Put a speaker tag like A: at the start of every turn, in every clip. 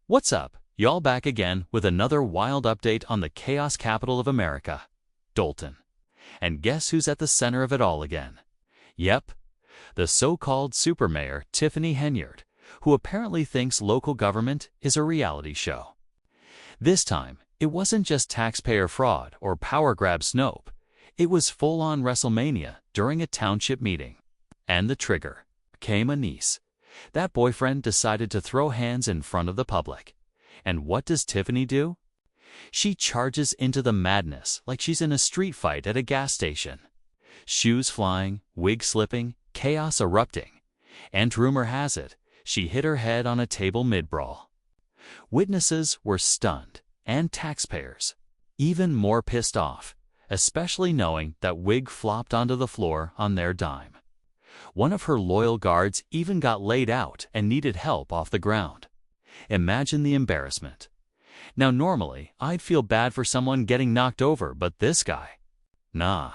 A: What's up? Y'all back again with another wild update on the chaos capital of America, Dolton. And guess who's at the center of it all again? Yep, the so-called super mayor Tiffany Henyard, who apparently thinks local government is a reality show. This time, it wasn't just taxpayer fraud or power grab Snope. It was full-on WrestleMania during a township meeting. And the trigger came a niece. That boyfriend decided to throw hands in front of the public. And what does Tiffany do? She charges into the madness like she's in a street fight at a gas station. Shoes flying, wig slipping, chaos erupting. And rumor has it, she hit her head on a table mid-brawl. Witnesses were stunned, and taxpayers even more pissed off, especially knowing that wig flopped onto the floor on their dime. One of her loyal guards even got laid out and needed help off the ground. Imagine the embarrassment. Now normally, I'd feel bad for someone getting knocked over, but this guy? Nah,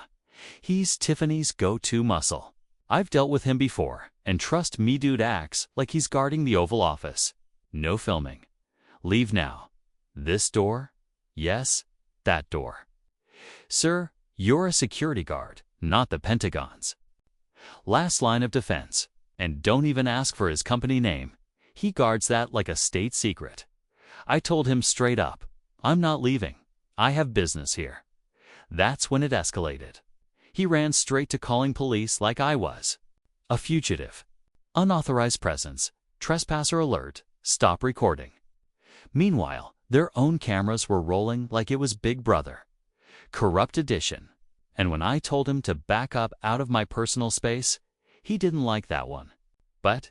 A: he's Tiffany's go-to muscle. I've dealt with him before, and trust me, dude acts like he's guarding the Oval Office. No filming. Leave now. This door? Yes, that door. Sir, you're a security guard, not the Pentagon's. Last line of defense, and don't even ask for his company name. He guards that like a state secret. I told him straight up, I'm not leaving. I have business here. That's when it escalated. He ran straight to calling police like I was a fugitive. Unauthorized presence, trespasser alert, stop recording. Meanwhile, their own cameras were rolling like it was Big Brother. Corrupt edition. And when I told him to back up out of my personal space, he didn't like that one. But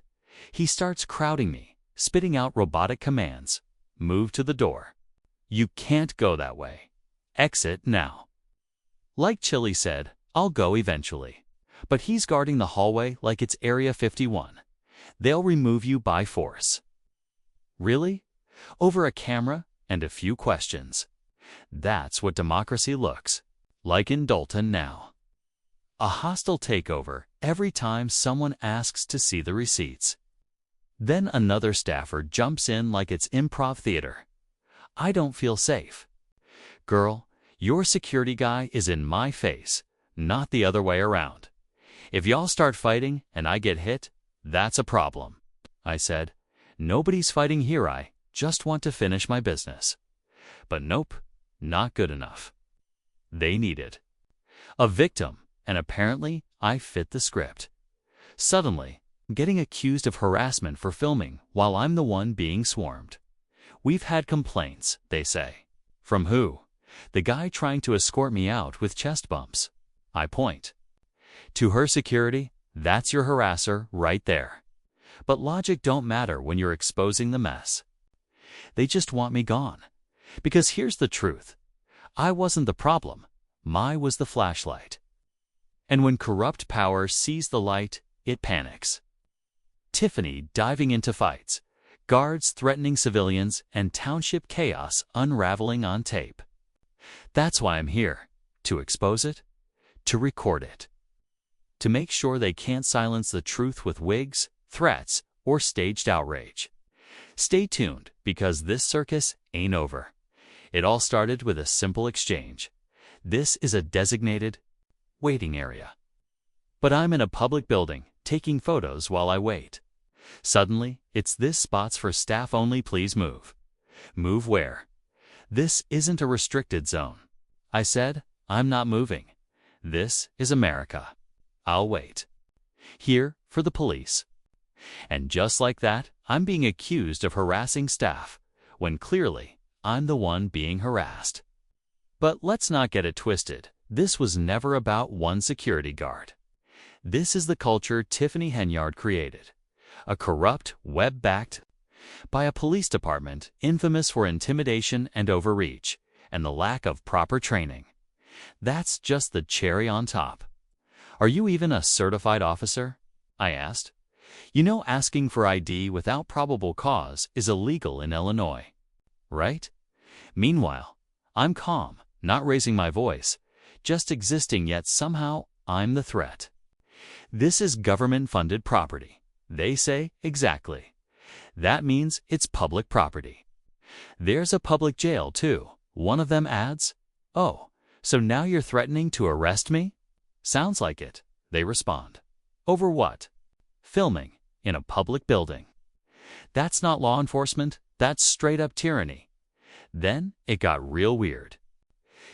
A: he starts crowding me, spitting out robotic commands. Move to the door. You can't go that way. Exit now. Like Chili said, I'll go eventually. But he's guarding the hallway like it's Area 51. They'll remove you by force. Really? Over a camera and a few questions. That's what democracy looks like in Dolton now. A hostile takeover every time someone asks to see the receipts. Then another staffer jumps in like it's improv theater. I don't feel safe. Girl, your security guy is in my face, not the other way around. If y'all start fighting and I get hit, that's a problem. I said, nobody's fighting here, I just want to finish my business. But nope, not good enough. They needed a victim, and apparently I fit the script. Suddenly, I'm getting accused of harassment for filming while I'm the one being swarmed. We've had complaints, they say. From who? The guy trying to escort me out with chest bumps. I point. To her security, that's your harasser right there. But logic don't matter when you're exposing the mess. They just want me gone. Because here's the truth. I wasn't the problem. My was the flashlight. And when corrupt power sees the light, it panics. Tiffany diving into fights, guards threatening civilians, and township chaos unraveling on tape. That's why I'm here. To expose it, to record it, to make sure they can't silence the truth with wigs, threats, or staged outrage. Stay tuned, because this circus ain't over. It all started with a simple exchange. This is a designated waiting area. But I'm in a public building, taking photos while I wait. Suddenly, it's this spot's for staff only, please move. Move where? This isn't a restricted zone. I said, I'm not moving. This is America. I'll wait. Here for the police. And just like that, I'm being accused of harassing staff, when clearly, I'm the one being harassed. But let's not get it twisted. This was never about one security guard. This is the culture Tiffany Henyard created. A corrupt, web backed by a police department infamous for intimidation and overreach, and the lack of proper training. That's just the cherry on top. Are you even a certified officer? I asked. You know, asking for ID without probable cause is illegal in Illinois, right? Meanwhile, I'm calm, not raising my voice, just existing, yet somehow I'm the threat. This is government-funded property. They say exactly. That means it's public property. There's a public jail, too. One of them adds, "Oh, so now you're threatening to arrest me?" "Sounds like it," they respond. "Over what?" "Filming in a public building." That's not law enforcement, that's straight up tyranny. Then it got real weird.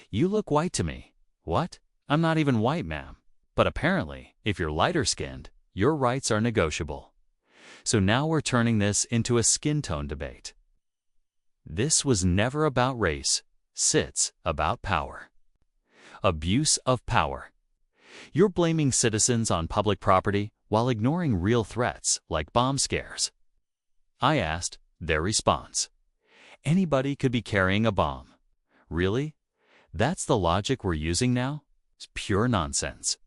A: "You look white to me." "What? I'm not even white, ma'am. But apparently, if you're lighter skinned, your rights are negotiable." So now we're turning this into a skin tone debate. This was never about race. It's about power. Abuse of power. You're blaming citizens on public property while ignoring real threats like bomb scares. I asked, their response: "Anybody could be carrying a bomb." Really? That's the logic we're using now? It's pure nonsense.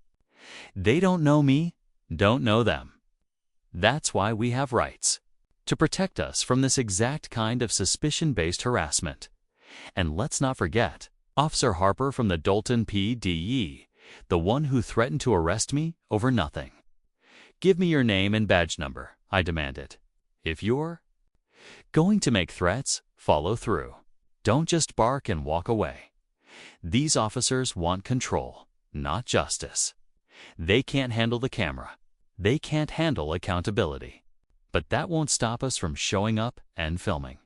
A: They don't know me, don't know them. That's why we have rights. To protect us from this exact kind of suspicion-based harassment. And let's not forget, Officer Harper from the Dolton PDE, the one who threatened to arrest me over nothing. "Give me your name and badge number," I demanded. "If you're going to make threats, follow through. Don't just bark and walk away." These officers want control, not justice. They can't handle the camera. They can't handle accountability. But that won't stop us from showing up and filming.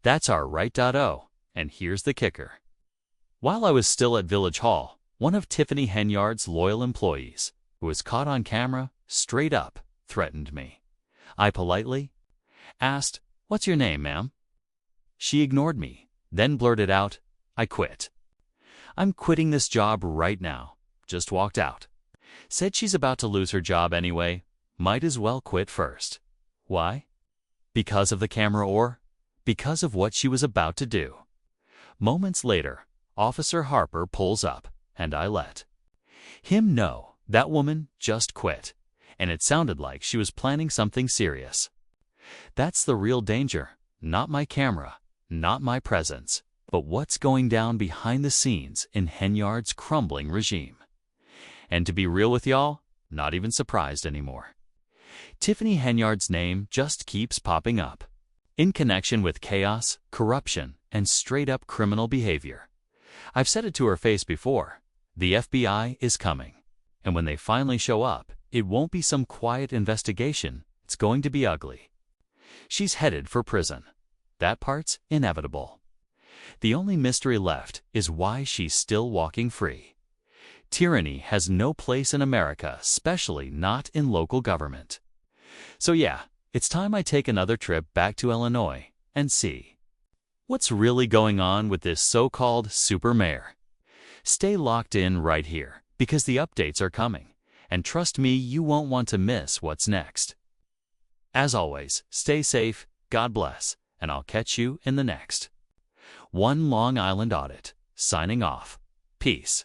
A: That's our right.0, and here's the kicker. While I was still at Village Hall, one of Tiffany Henyard's loyal employees, who was caught on camera, straight up threatened me. I politely asked, "What's your name, ma'am?" She ignored me, then blurted out, "I quit. I'm quitting this job right now." Just walked out. Said she's about to lose her job anyway, might as well quit first. Why? Because of the camera or because of what she was about to do? Moments later, Officer Harper pulls up, and I let him know that woman just quit, and it sounded like she was planning something serious. That's the real danger, not my camera, not my presence, but what's going down behind the scenes in Henyard's crumbling regime. And to be real with y'all, not even surprised anymore. Tiffany Henyard's name just keeps popping up, in connection with chaos, corruption, and straight-up criminal behavior. I've said it to her face before, the FBI is coming. And when they finally show up, it won't be some quiet investigation, it's going to be ugly. She's headed for prison. That part's inevitable. The only mystery left is why she's still walking free. Tyranny has no place in America, especially not in local government. So yeah, it's time I take another trip back to Illinois and see what's really going on with this so-called super mayor. Stay locked in right here, because the updates are coming, and trust me, you won't want to miss what's next. As always, stay safe, God bless, and I'll catch you in the next One Long Island Audit. Signing off. Peace.